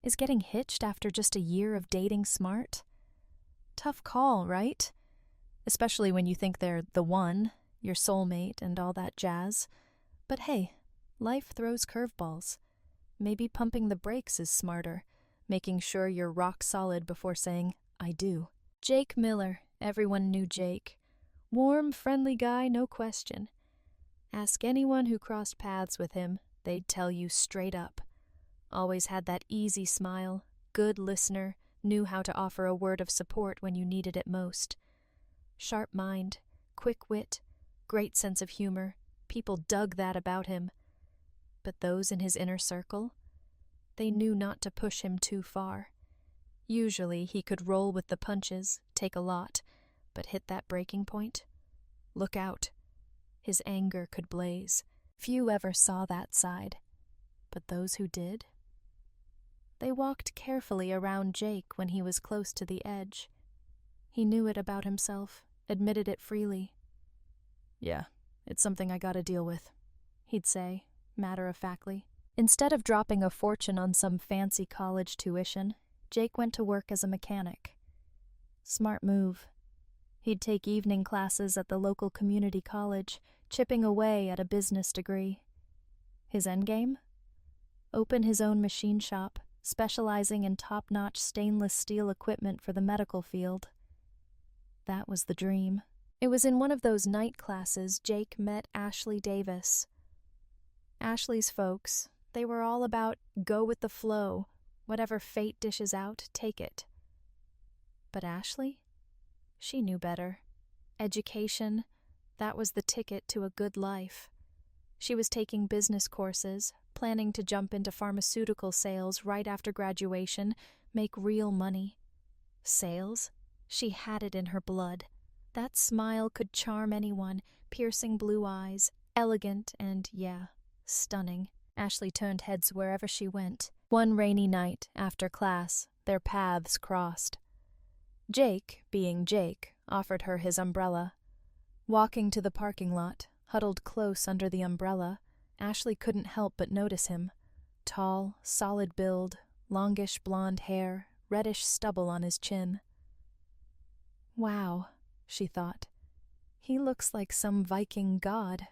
Is getting hitched after just a year of dating smart? Tough call, right? Especially when you think they're the one, your soulmate, and all that jazz. But hey, life throws curveballs. Maybe pumping the brakes is smarter, making sure you're rock solid before saying, I do. Jake Miller, everyone knew Jake. Warm, friendly guy, no question. Ask anyone who crossed paths with him, they'd tell you straight up. Always had that easy smile, good listener, knew how to offer a word of support when you needed it most. Sharp mind, quick wit, great sense of humor, people dug that about him. But those in his inner circle, they knew not to push him too far. Usually he could roll with the punches, take a lot, but hit that breaking point? Look out. His anger could blaze. Few ever saw that side. But those who did? They walked carefully around Jake when he was close to the edge. He knew it about himself, admitted it freely. Yeah, it's something I gotta deal with, he'd say, matter-of-factly. Instead of dropping a fortune on some fancy college tuition, Jake went to work as a mechanic. Smart move. He'd take evening classes at the local community college, chipping away at a business degree. His endgame? Open his own machine shop, specializing in top-notch stainless steel equipment for the medical field. That was the dream. It was in one of those night classes Jake met Ashley Davis. Ashley's folks, they were all about go with the flow, whatever fate dishes out, take it. But Ashley? She knew better. Education, that was the ticket to a good life. She was taking business courses, planning to jump into pharmaceutical sales right after graduation, make real money. Sales? She had it in her blood. That smile could charm anyone, piercing blue eyes, elegant and, yeah, stunning. Ashley turned heads wherever she went. One rainy night, after class, their paths crossed. Jake, being Jake, offered her his umbrella. Walking to the parking lot, huddled close under the umbrella, Ashley couldn't help but notice him. Tall, solid build, longish blonde hair, reddish stubble on his chin. Wow, she thought. He looks like some Viking god.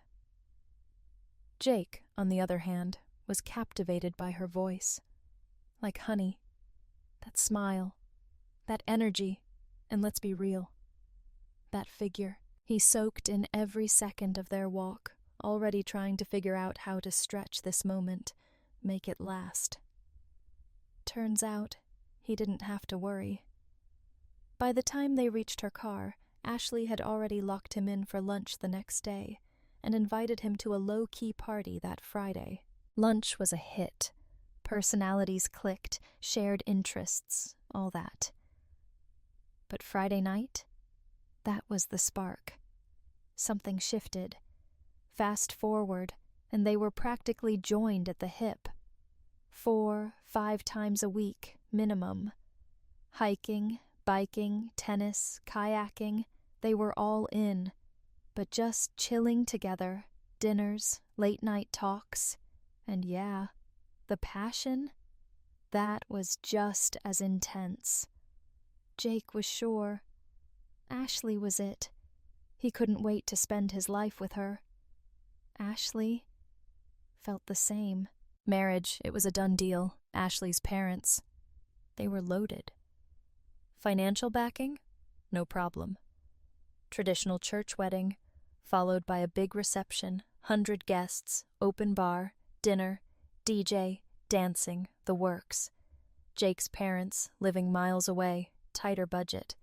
Jake, on the other hand, was captivated by her voice. Like honey. That smile. That energy. And let's be real. That figure. He soaked in every second of their walk, already trying to figure out how to stretch this moment, make it last. Turns out, he didn't have to worry. By the time they reached her car, Ashley had already locked him in for lunch the next day and invited him to a low-key party that Friday. Lunch was a hit. Personalities clicked, shared interests, all that. But Friday night? That was the spark. Something shifted. Fast forward, and they were practically joined at the hip. 4-5 times a week, minimum. Hiking, biking, tennis, kayaking, they were all in. But just chilling together, dinners, late-night talks, and yeah, the passion? That was just as intense. Jake was sure. Ashley was it. He couldn't wait to spend his life with her. Ashley felt the same. Marriage, it was a done deal. Ashley's parents, they were loaded. Financial backing? No problem. Traditional church wedding, followed by a big reception, 100 guests, open bar, dinner, DJ, dancing, the works. Jake's parents, living miles away, tighter budget.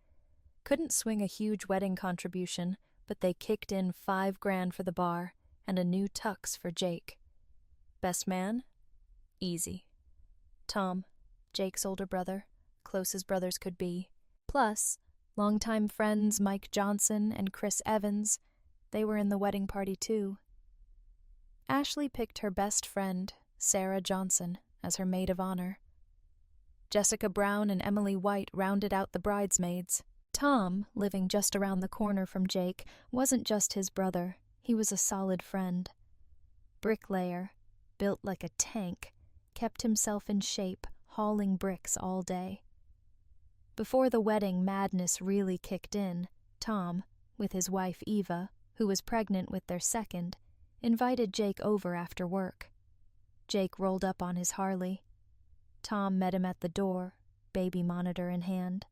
Couldn't swing a huge wedding contribution, but they kicked in $5,000 for the bar and a new tux for Jake. Best man? Easy. Tom, Jake's older brother, close as brothers could be. Plus, longtime friends Mike Johnson and Chris Evans, they were in the wedding party too. Ashley picked her best friend, Sarah Johnson, as her maid of honor. Jessica Brown and Emily White rounded out the bridesmaids. Tom, living just around the corner from Jake, wasn't just his brother, he was a solid friend. Bricklayer, built like a tank, kept himself in shape, hauling bricks all day. Before the wedding madness really kicked in, Tom, with his wife Eva, who was pregnant with their second, invited Jake over after work. Jake rolled up on his Harley. Tom met him at the door, baby monitor in hand.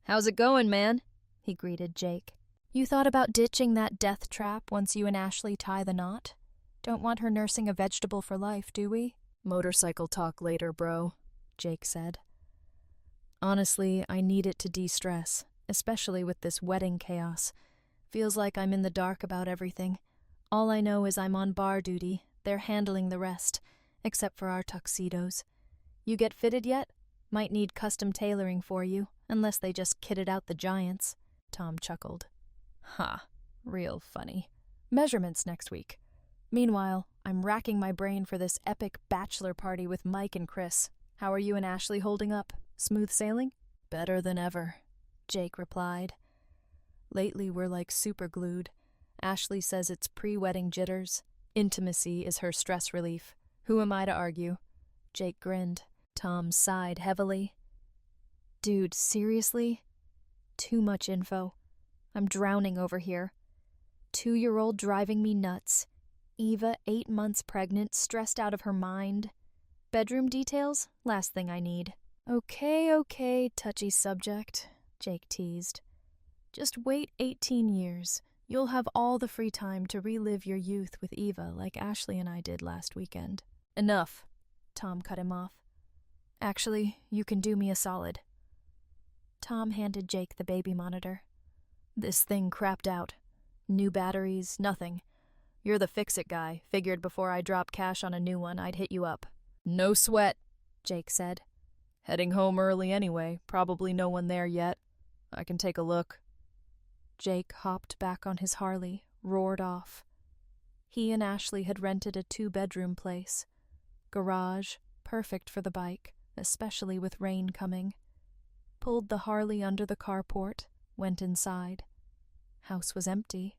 "How's it going, man?" he greeted Jake. "You thought about ditching that death trap once you and Ashley tie the knot? Don't want her nursing a vegetable for life, do we?" "Motorcycle talk later, bro," Jake said. "Honestly, I need it to de-stress, especially with this wedding chaos. Feels like I'm in the dark about everything. All I know is I'm on bar duty. They're handling the rest, except for our tuxedos. You get fitted yet? Might need custom tailoring for you, unless they just kitted out the giants." Tom chuckled. "Ha, real funny. Measurements next week. Meanwhile, I'm racking my brain for this epic bachelor party with Mike and Chris. How are you and Ashley holding up? Smooth sailing?" "Better than ever," Jake replied. "Lately we're like superglued. Ashley says it's pre-wedding jitters. Intimacy is her stress relief. Who am I to argue?" Jake grinned. Tom sighed heavily. "Dude, seriously? Too much info. I'm drowning over here. 2-year-old driving me nuts. Eva 8 months pregnant, stressed out of her mind. Bedroom details? Last thing I need." Okay, touchy subject," Jake teased. "Just wait 18 years. You'll have all the free time to relive your youth with Eva like Ashley and I did last weekend." "Enough," Tom cut him off. "Actually, you can do me a solid." Tom handed Jake the baby monitor. "This thing crapped out. New batteries, nothing. You're the fix-it guy. Figured before I drop cash on a new one, I'd hit you up." "No sweat," Jake said. "Heading home early anyway. Probably no one there yet. I can take a look." Jake hopped back on his Harley, roared off. He and Ashley had rented a 2-bedroom place. Garage, perfect for the bike, especially with rain coming. Pulled the Harley under the carport, went inside. House was empty.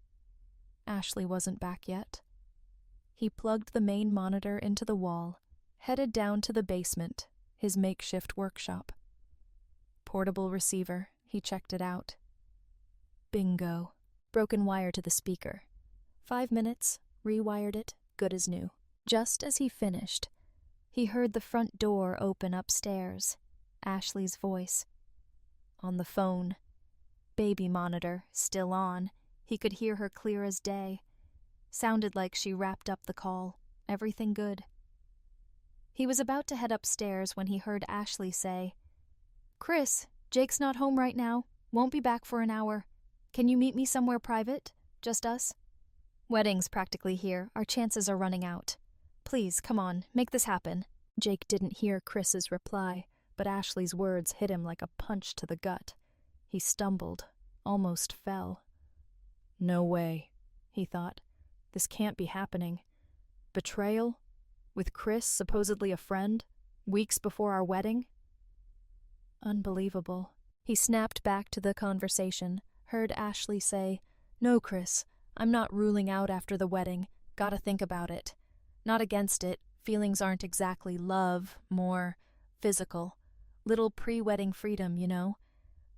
Ashley wasn't back yet. He plugged the main monitor into the wall, headed down to the basement, his makeshift workshop. Portable receiver, he checked it out. Bingo. Broken wire to the speaker. 5 minutes, rewired it, good as new. Just as he finished, he heard the front door open upstairs. Ashley's voice. On the phone. Baby monitor, still on. He could hear her clear as day. Sounded like she wrapped up the call. Everything good. He was about to head upstairs when he heard Ashley say, "Chris, Jake's not home right now. Won't be back for an hour. Can you meet me somewhere private? Just us? Wedding's practically here. Our chances are running out. Please, come on, make this happen." Jake didn't hear Chris's reply, but Ashley's words hit him like a punch to the gut. He stumbled, almost fell. "No way," he thought. "This can't be happening. Betrayal? With Chris, supposedly a friend? Weeks before our wedding?" Unbelievable. He snapped back to the conversation, heard Ashley say, "No, Chris, I'm not ruling out after the wedding. Gotta think about it. Not against it. Feelings aren't exactly love, more physical. Little pre-wedding freedom, you know.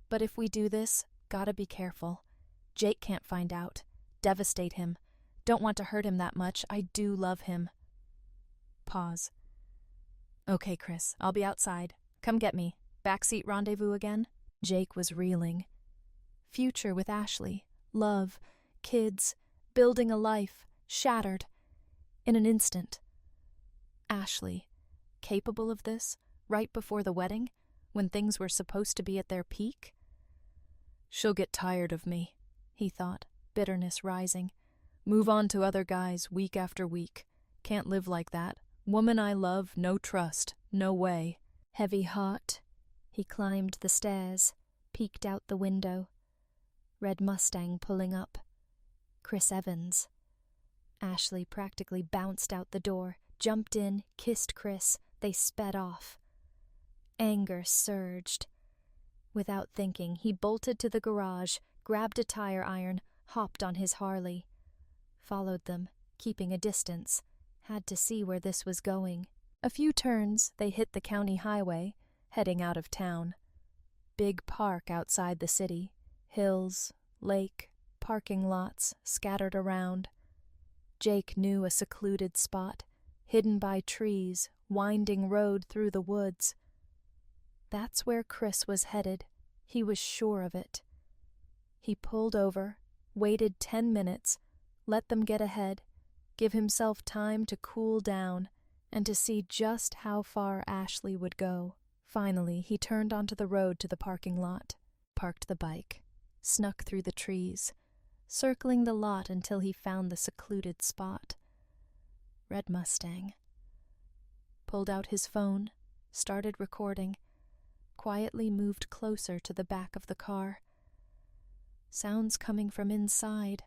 But if we do this, gotta be careful. Jake can't find out. Devastate him. Don't want to hurt him that much. I do love him." Pause. "Okay, Chris, I'll be outside. Come get me. Backseat rendezvous again?" Jake was reeling. Future with Ashley, love, kids, building a life, shattered. In an instant. Ashley, capable of this, right before the wedding, when things were supposed to be at their peak? "She'll get tired of me," he thought, bitterness rising. "Move on to other guys week after week. Can't live like that. Woman I love, no trust, no way." Heavy heart, he climbed the stairs, peeked out the window. Red Mustang pulling up. Chris Evans. Ashley practically bounced out the door, jumped in, kissed Chris. They sped off. Anger surged. Without thinking, he bolted to the garage, grabbed a tire iron, hopped on his Harley. Followed them, keeping a distance. Had to see where this was going. A few turns, they hit the county highway, heading out of town. Big park outside the city, hills, lake, parking lots scattered around. Jake knew a secluded spot, hidden by trees, winding road through the woods. That's where Chris was headed. He was sure of it. He pulled over, waited 10 minutes, let them get ahead, give himself time to cool down, and to see just how far Ashley would go. Finally, he turned onto the road to the parking lot, parked the bike, snuck through the trees, circling the lot until he found the secluded spot. Red Mustang. Pulled out his phone, started recording, quietly moved closer to the back of the car. Sounds coming from inside,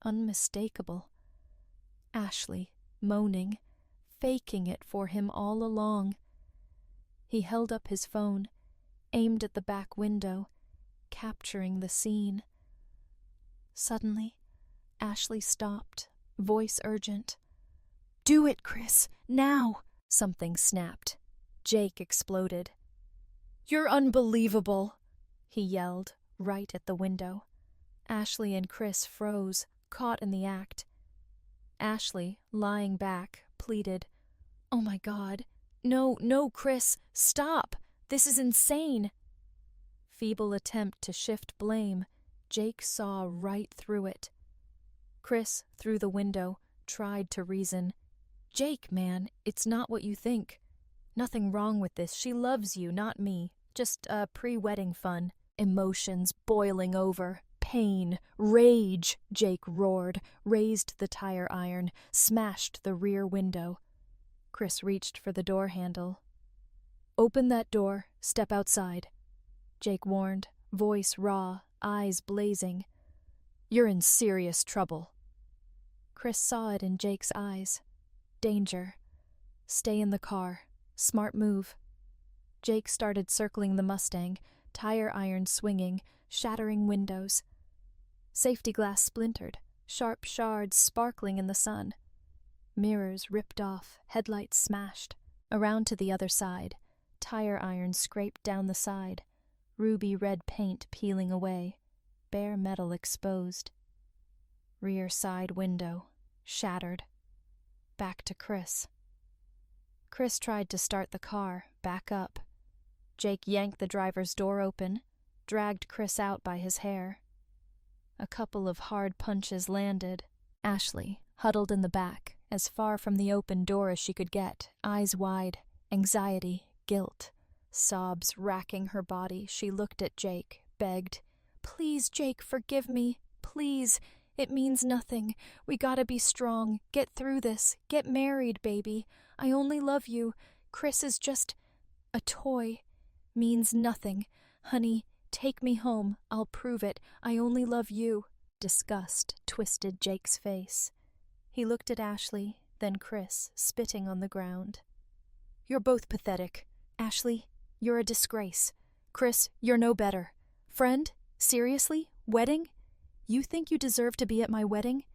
unmistakable. Ashley, moaning, faking it for him all along. He held up his phone, aimed at the back window, capturing the scene. Suddenly, Ashley stopped, voice urgent. "Do it, Chris, now!" Something snapped. Jake exploded. "You're unbelievable!" he yelled, right at the window. Ashley and Chris froze, caught in the act. Ashley, lying back, pleaded, "Oh my God. No, Chris, stop! This is insane!" Feeble attempt to shift blame, Jake saw right through it. Chris, through the window, tried to reason. "Jake, man, it's not what you think. Nothing wrong with this. She loves you, not me. Just pre-wedding fun." Emotions boiling over. Pain, rage, Jake roared, raised the tire iron, smashed the rear window. Chris reached for the door handle. "Open that door, step outside," Jake warned, voice raw, eyes blazing. "You're in serious trouble." Chris saw it in Jake's eyes. Danger. Stay in the car. Smart move. Jake started circling the Mustang, tire iron swinging, shattering windows. Safety glass splintered, sharp shards sparkling in the sun. Mirrors ripped off, headlights smashed. Around to the other side, tire iron scraped down the side, ruby red paint peeling away, bare metal exposed. Rear side window, shattered. Back to Chris. Chris tried to start the car, back up. Jake yanked the driver's door open, dragged Chris out by his hair. A couple of hard punches landed. Ashley, huddled in the back, as far from the open door as she could get, eyes wide, anxiety, guilt. Sobs racking her body, she looked at Jake, begged, "Please, Jake, forgive me. Please. It means nothing. We gotta be strong. Get through this. Get married, baby. I only love you. Chris is just a toy. Means nothing. Honey, take me home. I'll prove it. I only love you." Disgust twisted Jake's face. He looked at Ashley, then Chris, spitting on the ground. "You're both pathetic. Ashley, you're a disgrace. Chris, you're no better. Friend? Seriously? Wedding? You think you deserve to be at my wedding?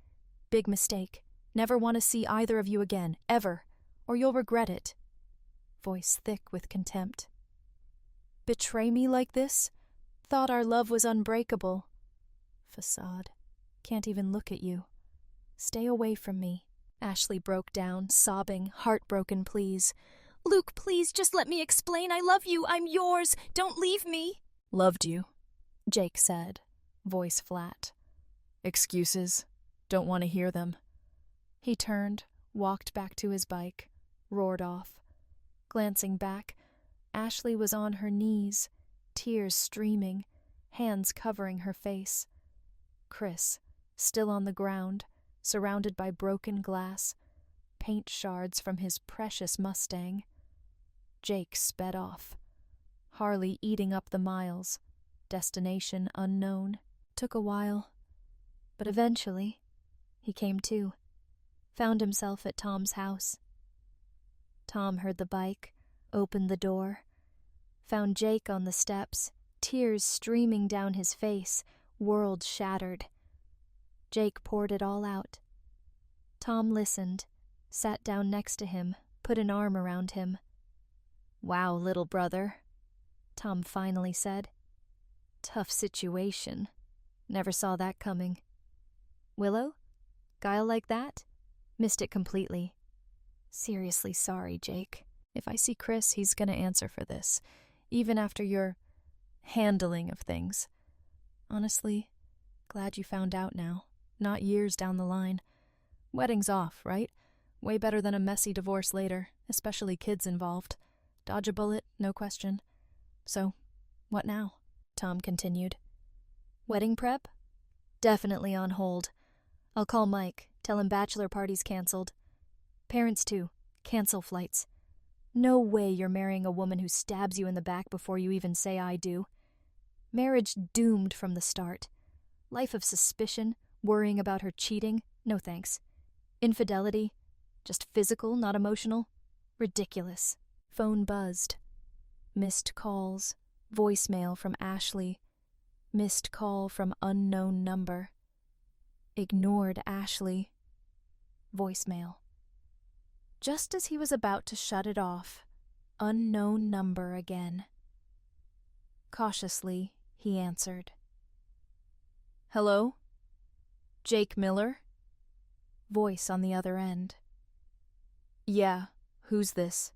Big mistake. Never want to see either of you again, ever, or you'll regret it." Voice thick with contempt. "Betray me like this? Thought our love was unbreakable. Facade. Can't even look at you. Stay away from me." Ashley broke down, sobbing, heartbroken pleas. "Luke, please, just let me explain. I love you. I'm yours. Don't leave me." "Loved you," Jake said, voice flat. "Excuses? Don't want to hear them." He turned, walked back to his bike, roared off. Glancing back, Ashley was on her knees, tears streaming, hands covering her face. Chris, still on the ground, surrounded by broken glass, paint shards from his precious Mustang. Jake sped off. Harley eating up the miles, destination unknown. Took a while, but eventually he came to, found himself at Tom's house. Tom heard the bike, opened the door, found Jake on the steps, tears streaming down his face, world shattered. Jake poured it all out. Tom listened, sat down next to him, put an arm around him. "Wow, little brother," Tom finally said. "Tough situation. Never saw that coming." "Willow? Guile like that?" "Missed it completely." "Seriously sorry, Jake. If I see Chris, he's gonna answer for this, even after your handling of things. Honestly, glad you found out now, not years down the line. Wedding's off, right? Way better than a messy divorce later, especially kids involved. Dodge a bullet, no question. So, what now?" Tom continued. "Wedding prep? Definitely on hold. I'll call Mike, tell him bachelor party's canceled. Parents too, cancel flights. No way you're marrying a woman who stabs you in the back before you even say I do. Marriage doomed from the start. Life of suspicion, worrying about her cheating, no thanks. Infidelity, just physical, not emotional. Ridiculous." Phone buzzed. Missed calls, voicemail from Ashley. Missed call from unknown number. Ignored Ashley. Voicemail. Just as he was about to shut it off, unknown number again. Cautiously, he answered. "Hello? Jake Miller?" Voice on the other end. "Yeah, who's this?"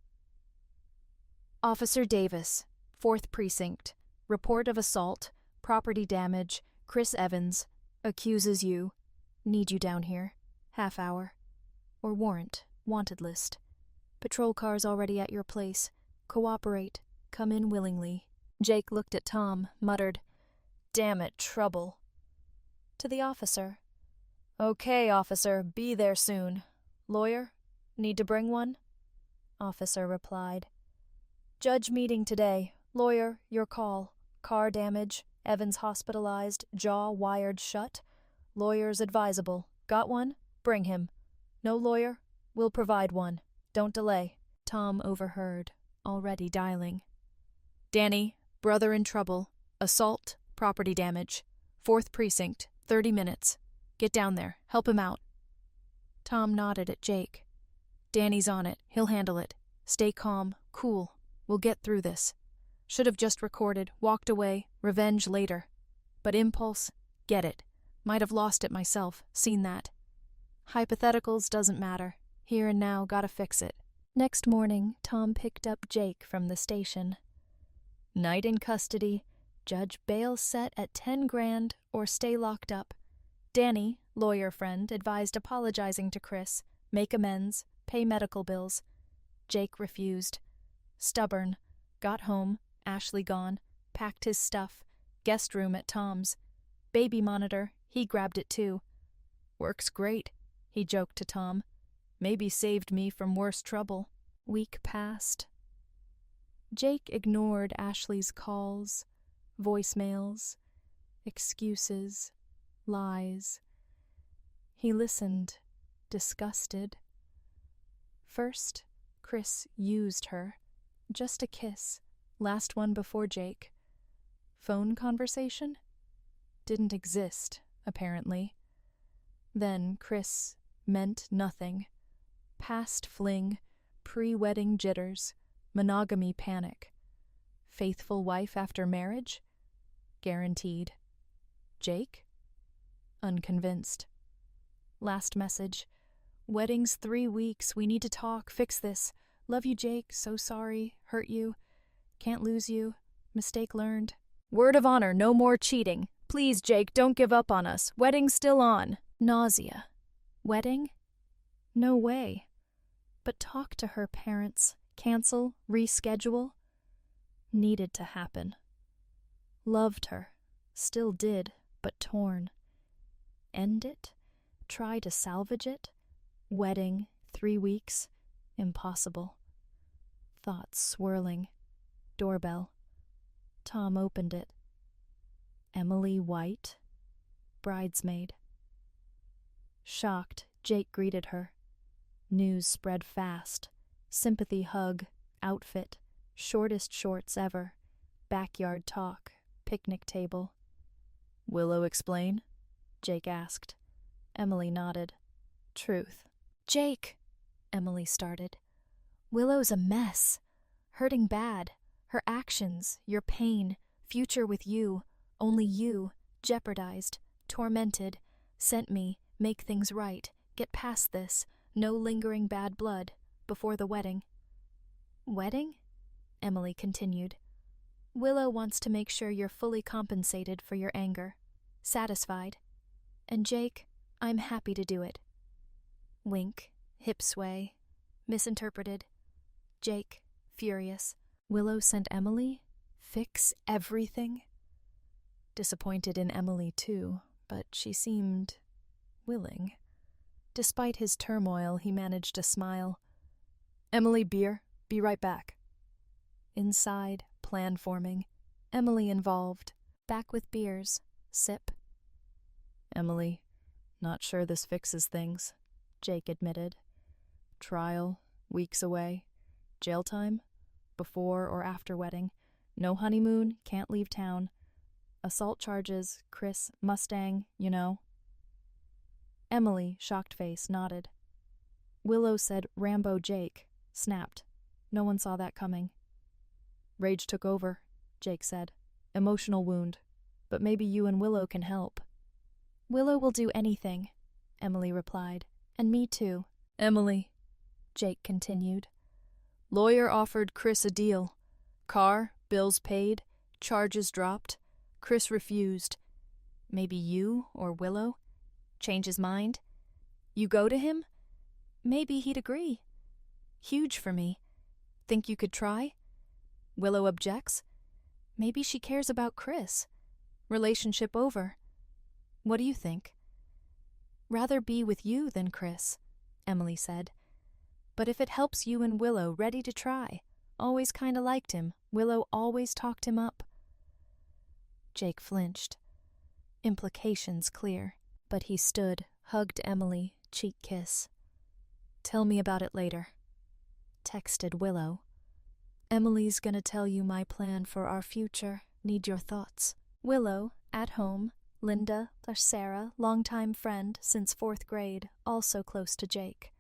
"Officer Davis, 4th Precinct. Report of assault, property damage, Chris Evans. Accuses you. Need you down here. Half hour. Or warrant, wanted list. Patrol cars already at your place. Cooperate. Come in willingly." Jake looked at Tom, muttered, "Damn it, trouble." To the officer. "Okay, officer, be there soon. Lawyer? Need to bring one?" Officer replied. "Judge meeting today. Lawyer, your call. Car damage. Evans hospitalized. Jaw wired shut. Lawyer's advisable. Got one? Bring him. No lawyer? We'll provide one. Don't delay." Tom overheard, already dialing. "Danny, brother in trouble. Assault, property damage. 4th Precinct, 30 minutes. Get down there. Help him out." Tom nodded at Jake. "Danny's on it. He'll handle it. Stay calm, cool. We'll get through this. Should have just recorded, walked away, revenge later. But impulse, get it. Might have lost it myself, seen that. Hypotheticals doesn't matter. Here and now, gotta fix it." Next morning, Tom picked up Jake from the station. Night in custody, judge bail set at 10 grand or stay locked up. Danny, lawyer friend, advised apologizing to Chris, make amends, pay medical bills. Jake refused. Stubborn. Got home, Ashley gone, packed his stuff, guest room at Tom's. Baby monitor, he grabbed it too. "Works great," he joked to Tom. "Maybe saved me from worse trouble." Week passed. Jake ignored Ashley's calls, voicemails, excuses, lies. He listened, disgusted. First, Chris used her. Just a kiss, last one before Jake. Phone conversation? Didn't exist, apparently. Then Chris meant nothing. Past fling, pre-wedding jitters, monogamy panic. Faithful wife after marriage? Guaranteed. Jake? Unconvinced. Last message. "Wedding's 3 weeks. We need to talk. Fix this. Love you, Jake. So sorry. Hurt you. Can't lose you. Mistake learned. Word of honor, no more cheating. Please, Jake, don't give up on us. Wedding's still on." Nausea. Wedding? No way. But talk to her parents. Cancel. Reschedule. Needed to happen. Loved her. Still did, but torn. End it? Try to salvage it? Wedding, 3 weeks. Impossible. Thoughts swirling. Doorbell. Tom opened it. Emily White? Bridesmaid. Shocked, Jake greeted her. News spread fast. Sympathy hug, outfit, shortest shorts ever. Backyard talk, picnic table. "Willow explain?" Jake asked. Emily nodded. Truth. "Jake," Emily started. Willow's a mess. Hurting bad. Her actions, your pain, future with you, only you, jeopardized, tormented, sent me, make things right, get past this, no lingering bad blood, before the wedding. Wedding? Emily continued. Willow wants to make sure you're fully compensated for your anger. Satisfied. And Jake, I'm happy to do it. Wink, hip sway, misinterpreted. Jake, furious. Willow sent Emily? Fix everything? Disappointed in Emily, too, but she seemed willing. Despite his turmoil, he managed a smile. Emily, beer. Be right back. Inside, plan forming. Emily involved. Back with beers. Sip. Emily, not sure this fixes things, Jake admitted. Trial, weeks away. Jail time? Before or after wedding. No honeymoon, can't leave town. Assault charges, Chris, Mustang, you know. Emily, shocked face, nodded. Willow said Rambo Jake, snapped. No one saw that coming. Rage took over, Jake said. Emotional wound. But maybe you and Willow can help. Willow will do anything, Emily replied. And me too. Emily, Jake continued. Lawyer offered Chris a deal. Car, bills paid, charges dropped. Chris refused. Maybe you or Willow? Change his mind? You go to him? Maybe he'd agree. Huge for me. Think you could try? Willow objects? Maybe she cares about Chris. Relationship over. What do you think? Rather be with you than Chris, Emily said. But if it helps you and Willow, ready to try. Always kinda liked him. Willow always talked him up. Jake flinched. Implications clear, but he stood, hugged Emily, cheek kiss. Tell me about it later. Texted Willow. Emily's gonna tell you my plan for our future. Need your thoughts. Willow, at home. Linda, Sarah, longtime friend since 4th grade, also close to Jake.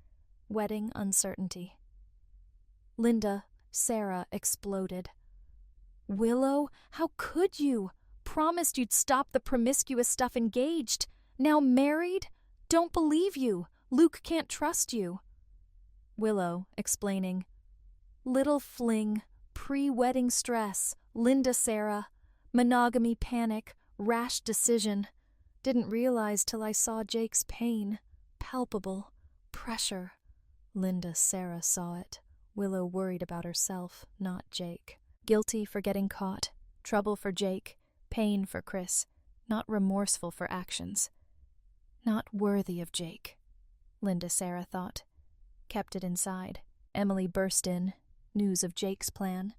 Wedding uncertainty. Linda, Sarah exploded. Willow, how could you? Promised you'd stop the promiscuous stuff engaged. Now married? Don't believe you. Luke can't trust you. Willow, explaining. Little fling, pre-wedding stress, Linda Sarah, monogamy panic, rash decision. Didn't realize till I saw Jake's pain. Palpable. Pressure. Linda Sarah saw it. Willow worried about herself, not Jake. Guilty for getting caught. Trouble for Jake. Pain for Chris. Not remorseful for actions. Not worthy of Jake, Linda Sarah thought. Kept it inside. Emily burst in. News of Jake's plan.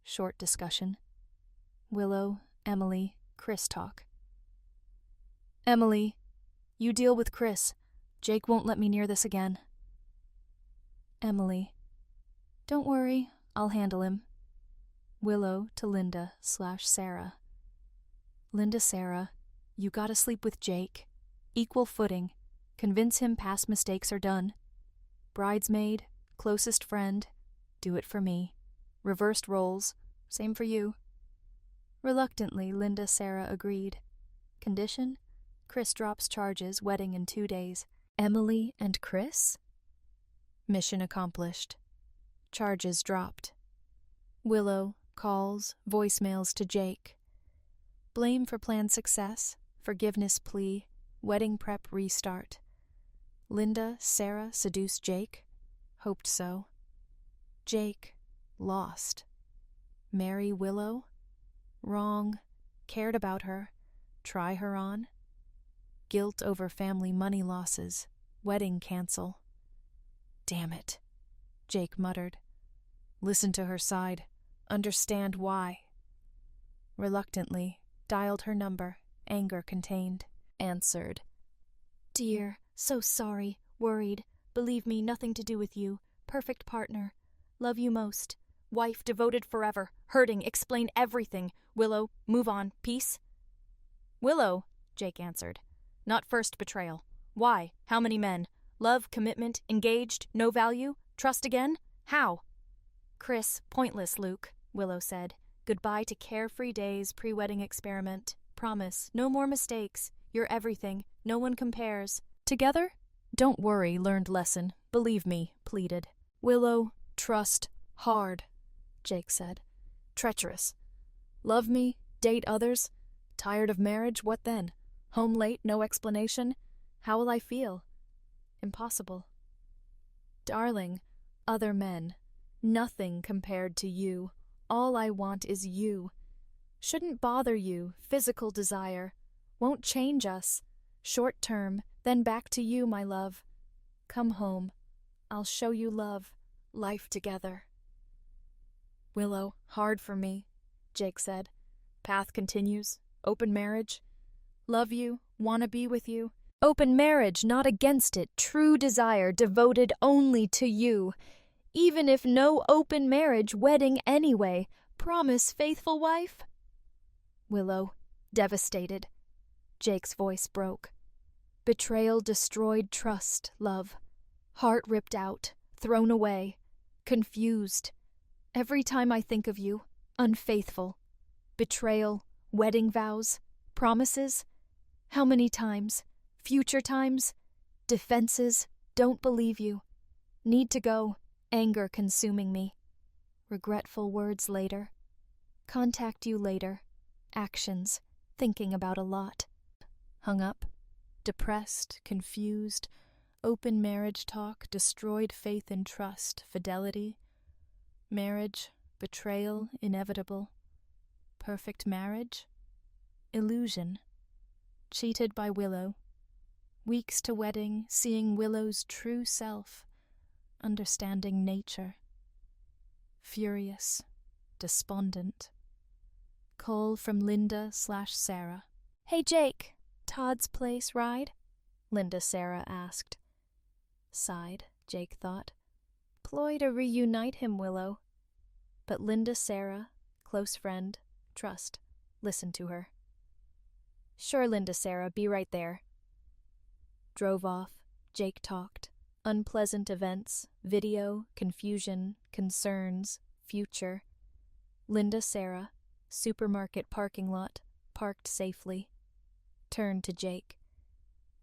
Short discussion. Willow, Emily, Chris talk. Emily, you deal with Chris. Jake won't let me near this again. Emily, don't worry, I'll handle him. Willow to Linda/Sarah. Linda Sarah, you gotta sleep with Jake. Equal footing. Convince him past mistakes are done. Bridesmaid, closest friend. Do it for me. Reversed roles. Same for you. Reluctantly, Linda Sarah agreed. Condition? Chris drops charges, wedding in 2 days. Emily and Chris? Mission accomplished. Charges dropped. Willow, calls, voicemails to Jake. Blame for planned success, forgiveness plea, wedding prep restart. Linda, Sarah seduced Jake? Hoped so. Jake, lost. Marry Willow? Wrong. Cared about her. Try her on? Guilt over family money losses. Wedding cancel. Damn it, Jake muttered. Listen to her side. Understand why. Reluctantly, dialed her number, anger contained. Answered. Dear, so sorry, worried. Believe me, nothing to do with you. Perfect partner. Love you most. Wife devoted forever. Hurting, explain everything. Willow, move on. Peace? Willow, Jake answered. Not first betrayal. Why? How many men? Love, commitment, engaged, no value? Trust again? How? Chris, pointless, Luke, Willow said. Goodbye to carefree days, pre-wedding experiment. Promise, no more mistakes. You're everything. No one compares. Together? Don't worry, learned lesson. Believe me, pleaded. Willow, trust, hard, Jake said. Treacherous. Love me, date others. Tired of marriage, what then? Home late, no explanation? How will I feel? Impossible. Darling, other men. Nothing compared to you. All I want is you. Shouldn't bother you, physical desire. Won't change us. Short term, then back to you, my love. Come home. I'll show you love. Life together. Willow, hard for me, Jake said. Path continues. Open marriage. Love you. Wanna be with you. Open marriage, not against it. True desire, devoted only to you. Even if no open marriage, wedding anyway. Promise, faithful wife? Willow, devastated. Jake's voice broke. Betrayal destroyed trust, love. Heart ripped out, thrown away. Confused. Every time I think of you, unfaithful. Betrayal, wedding vows, promises. How many times? Future times? Defenses, don't believe you. Need to go. Anger consuming me. Regretful words later. Contact you later. Actions. Thinking about a lot. Hung up. Depressed, confused. Open marriage talk, destroyed faith and trust, fidelity. Marriage, betrayal, inevitable. Perfect marriage? Illusion. Cheated by Willow. Weeks to wedding, seeing Willow's true self. Understanding nature. Furious, despondent. Call from Linda/Sarah. Hey Jake, Todd's place ride? Linda/Sarah asked. Sighed, Jake thought. Ploy to reunite him, Willow. But Linda/Sarah, close friend, trust, listened to her. Sure, Linda/Sarah, be right there. Drove off, Jake talked. Unpleasant events, video, confusion, concerns, future. Linda/Sarah, supermarket parking lot, parked safely. Turned to Jake.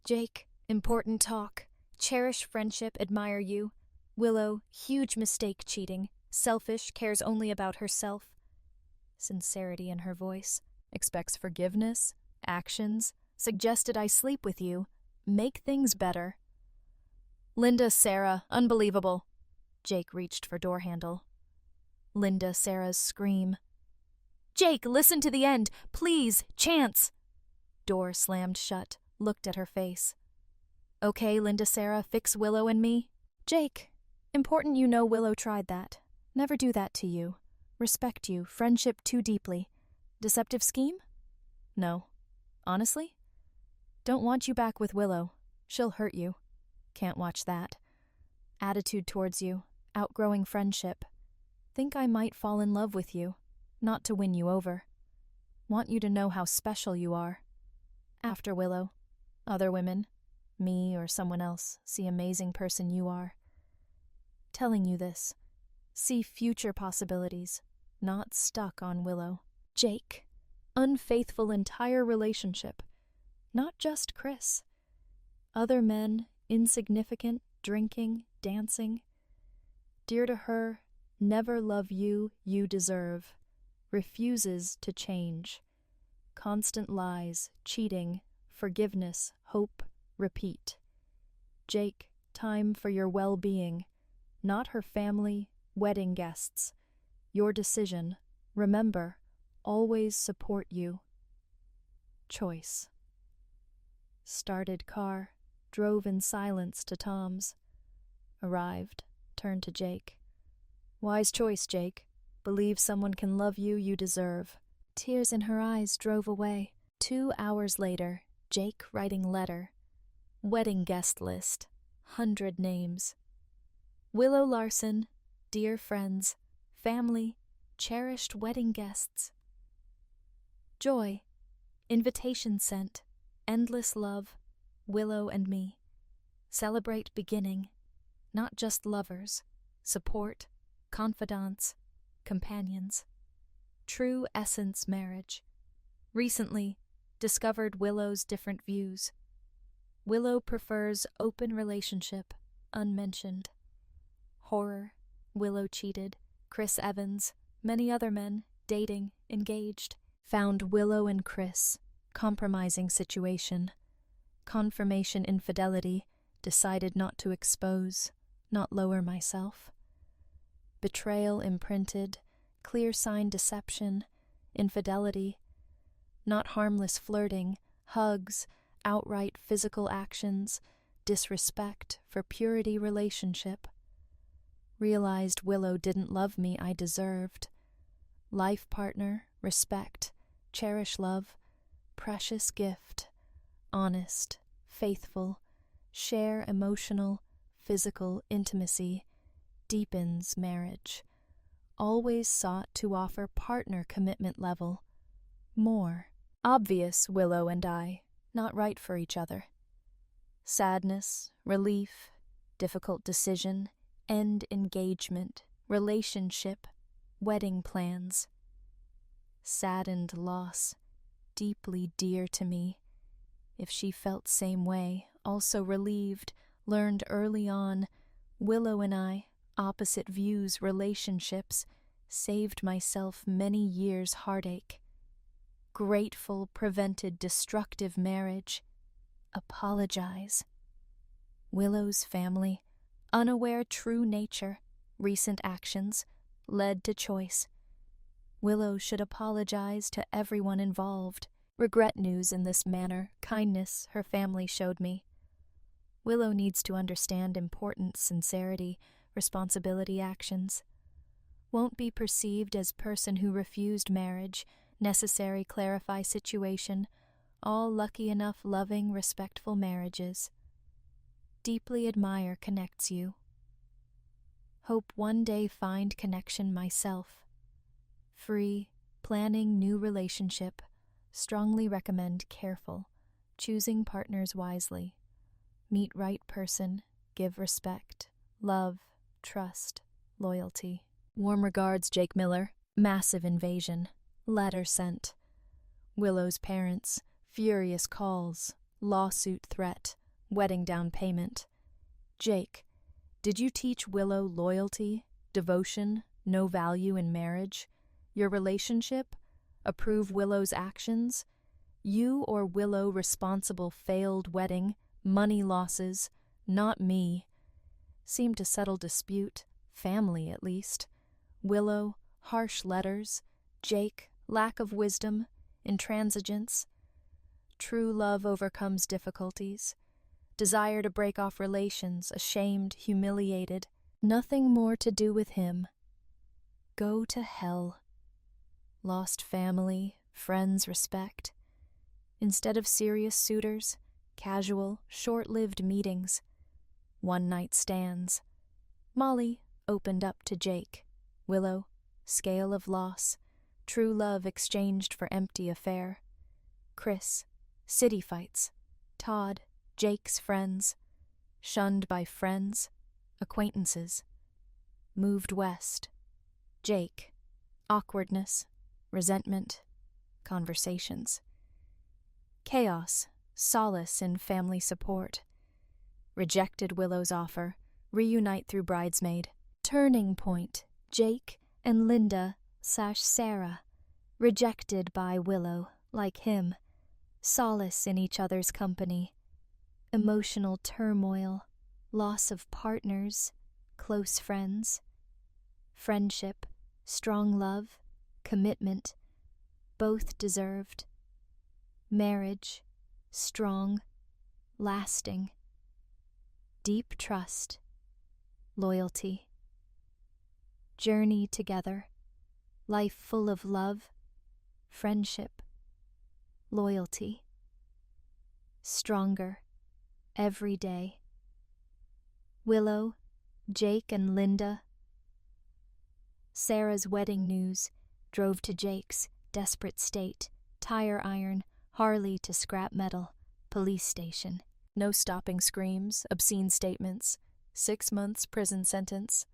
Jake, important talk. Cherish friendship, admire you. Willow, huge mistake cheating. Selfish, cares only about herself. Sincerity in her voice. Expects forgiveness, actions. Suggested I sleep with you. Make things better. Linda/Sarah, unbelievable. Jake reached for door handle. Linda/Sarah's scream. Jake, listen to the end. Please, chance. Door slammed shut, looked at her face. Okay, Linda/Sarah, fix Willow and me. Jake, important you know Willow tried that. Never do that to you. Respect you, friendship too deeply. Deceptive scheme? No. Honestly? Don't want you back with Willow. She'll hurt you. Can't watch that. Attitude towards you, outgrowing friendship. Think I might fall in love with you, not to win you over. Want you to know how special you are. After Willow, other women, me or someone else, see amazing person you are. Telling you this. See future possibilities, not stuck on Willow. Jake, unfaithful entire relationship. Not just Chris. Other men, insignificant, drinking, dancing. Dear to her, never love you, you deserve. Refuses to change. Constant lies, cheating, forgiveness, hope, repeat. Jake, time for your well-being. Not her family, wedding guests. Your decision. Remember, always support you. Choice. Started car, drove in silence to Tom's. Arrived, turned to Jake. Wise choice, Jake. Believe someone can love you, you deserve. Tears in her eyes drove away. 2 hours later, Jake writing letter. Wedding guest list. 100 names. Willow Larson, dear friends, family, cherished wedding guests. Joy, invitation sent, endless love, Willow and me. Celebrate beginning, not just lovers, support, confidants, companions. True essence marriage. Recently, discovered Willow's different views. Willow prefers open relationship, unmentioned. Horror, Willow cheated, Chris Evans, many other men, dating, engaged. Found Willow and Chris, compromising situation. Confirmation infidelity, decided not to expose, not lower myself. Betrayal imprinted, clear sign deception, infidelity. Not harmless flirting, hugs, outright physical actions, disrespect for purity relationship. Realized Willow didn't love me I deserved. Life partner, respect, cherish love, precious gift, honest, faithful, share emotional, physical intimacy, deepens marriage. Always sought to offer partner commitment level. More. Obvious Willow and I, not right for each other. Sadness, relief, difficult decision, end engagement, relationship, wedding plans. Saddened loss, deeply dear to me. If she felt same way, also relieved, learned early on, Willow and I, opposite views, relationships, saved myself many years' heartache. Grateful prevented destructive marriage. Apologize. Willow's family, unaware true nature, recent actions, led to choice. Willow should apologize to everyone involved. Regret news in this manner, kindness her family showed me. Willow needs to understand importance, sincerity, responsibility actions. Won't be perceived as person who refused marriage, necessary clarify situation, all lucky enough loving, respectful marriages. Deeply admire connects you. Hope one day find connection myself. Free, planning new relationship, strongly recommend careful, choosing partners wisely. Meet right person, give respect, love, trust, loyalty. Warm regards, Jake Miller. Massive invasion. Letter sent. Willow's parents, furious calls, lawsuit threat, wedding down payment. Jake, did you teach Willow loyalty, devotion, no value in marriage? Your relationship? Approve Willow's actions? You or Willow responsible failed wedding, money losses, not me. Seem to settle dispute, family at least. Willow, harsh letters. Jake, lack of wisdom, intransigence. True love overcomes difficulties. Desire to break off relations, ashamed, humiliated. Nothing more to do with him. Go to hell. Lost family, friends' respect. Instead of serious suitors, casual, short-lived meetings. One-night stands. Molly opened up to Jake. Willow, scale of loss. True love exchanged for empty affair. Chris, city fights. Todd, Jake's friends. Shunned by friends, acquaintances. Moved west. Jake, awkwardness, resentment, conversations. Chaos, solace in family support. Rejected Willow's offer, reunite through bridesmaid. Turning point, Jake and Linda/Sarah, rejected by Willow, like him. Solace in each other's company. Emotional turmoil, loss of partners, close friends. Friendship, strong love, commitment, both deserved. Marriage, strong, lasting. Deep trust, loyalty. Journey together, life full of love, friendship, loyalty. Stronger, every day. Willow, Jake and Linda. Sarah's wedding news drove to Jake's, desperate state, tire iron, Harley to scrap metal, police station. No stopping screams, obscene statements. 6 months prison sentence.